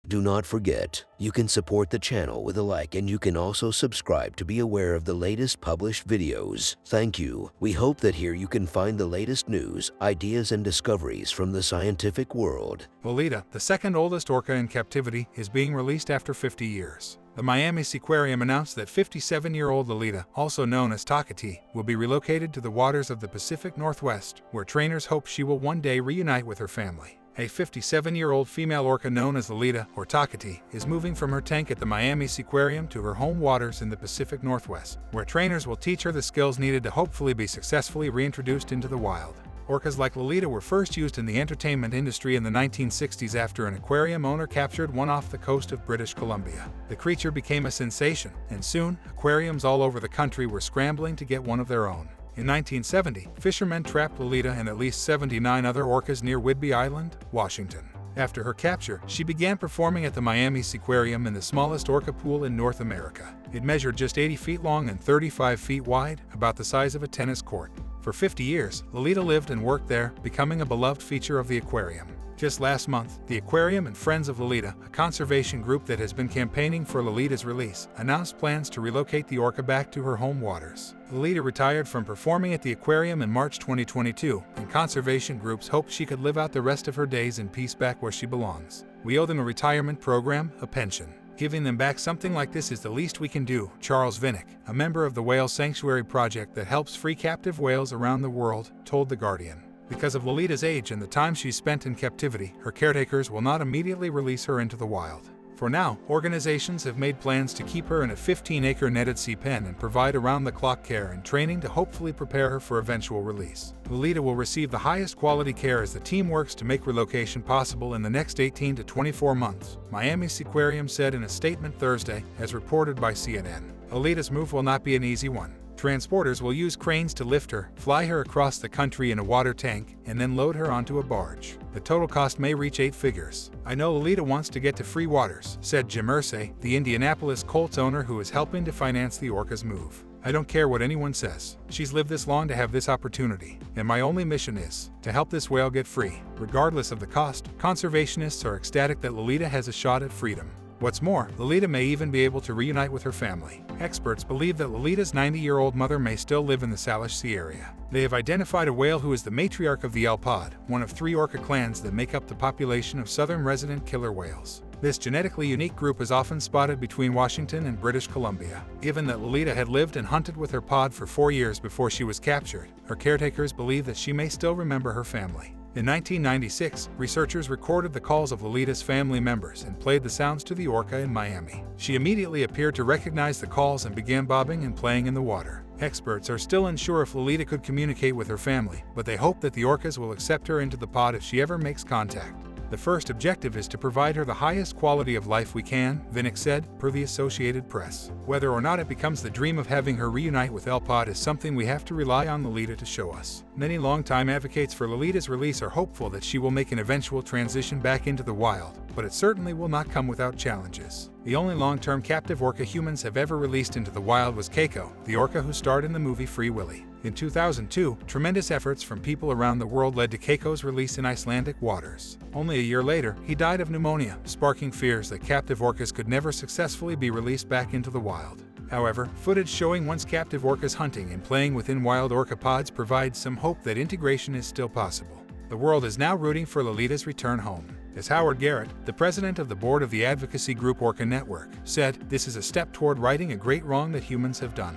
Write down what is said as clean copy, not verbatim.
Do not forget, you can support the channel with a like, and you can also subscribe to be aware of the latest published videos. Thank you. We hope that here you can find the latest news, ideas, and discoveries from the scientific world. Lolita, the second oldest orca in captivity, is being released after 50 years. The Miami Seaquarium announced that 57-year-old Lolita, also known as Tokitae, will be relocated to the waters of the Pacific Northwest, where trainers hope she will one day reunite with her family. A 57-year-old female orca known as Lolita, or Tokitae, is moving from her tank at the Miami Seaquarium to her home waters in the Pacific Northwest, where trainers will teach her the skills needed to hopefully be successfully reintroduced into the wild. Orcas like Lolita were first used in the entertainment industry in the 1960s after an aquarium owner captured one off the coast of British Columbia. The creature became a sensation, and soon, aquariums all over the country were scrambling to get one of their own. In 1970, fishermen trapped Lolita and at least 79 other orcas near Whidbey Island, Washington. After her capture, she began performing at the Miami Seaquarium in the smallest orca pool in North America. It measured just 80 feet long and 35 feet wide, about the size of a tennis court. For 50 years, Lolita lived and worked there, becoming a beloved feature of the aquarium. Just last month, the Aquarium and Friends of Lolita, a conservation group that has been campaigning for Lolita's release, announced plans to relocate the orca back to her home waters. Lolita retired from performing at the aquarium in March 2022, and conservation groups hope she could live out the rest of her days in peace back where she belongs. "We owe them a retirement program, a pension. Giving them back something like this is the least we can do," Charles Vinnick, a member of the Whale Sanctuary Project that helps free captive whales around the world, told The Guardian. Because of Lolita's age and the time she spent in captivity, her caretakers will not immediately release her into the wild. For now, organizations have made plans to keep her in a 15-acre netted sea pen and provide around-the-clock care and training to hopefully prepare her for eventual release. Lolita will receive the highest quality care as the team works to make relocation possible in the next 18 to 24 months, Miami Seaquarium said in a statement Thursday, as reported by CNN. Lolita's move will not be an easy one. Transporters will use cranes to lift her, fly her across the country in a water tank, and then load her onto a barge. The total cost may reach 8 figures. "I know Lolita wants to get to free waters," said Jim Irsay, the Indianapolis Colts owner who is helping to finance the orca's move. "I don't care what anyone says. She's lived this long to have this opportunity, and my only mission is to help this whale get free." Regardless of the cost, conservationists are ecstatic that Lolita has a shot at freedom. What's more, Lolita may even be able to reunite with her family. Experts believe that Lolita's 90-year-old mother may still live in the Salish Sea area. They have identified a whale who is the matriarch of the L-pod, one of 3 orca clans that make up the population of southern resident killer whales. This genetically unique group is often spotted between Washington and British Columbia. Given that Lolita had lived and hunted with her pod for 4 years before she was captured, her caretakers believe that she may still remember her family. In 1996, researchers recorded the calls of Lolita's family members and played the sounds to the orca in Miami. She immediately appeared to recognize the calls and began bobbing and playing in the water. Experts are still unsure if Lolita could communicate with her family, but they hope that the orcas will accept her into the pod if she ever makes contact. "The first objective is to provide her the highest quality of life we can," Vinnick said, per the Associated Press. "Whether or not it becomes the dream of having her reunite with L-pod is something we have to rely on Lolita to show us." Many longtime advocates for Lolita's release are hopeful that she will make an eventual transition back into the wild, but it certainly will not come without challenges. The only long-term captive orca humans have ever released into the wild was Keiko, the orca who starred in the movie Free Willy. In 2002, tremendous efforts from people around the world led to Keiko's release in Icelandic waters. Only a year later, he died of pneumonia, sparking fears that captive orcas could never successfully be released back into the wild. However, footage showing once captive orcas hunting and playing within wild orca pods provides some hope that integration is still possible. The world is now rooting for Lolita's return home. As Howard Garrett, the president of the board of the advocacy group Orca Network, said, "This is a step toward righting a great wrong that humans have done."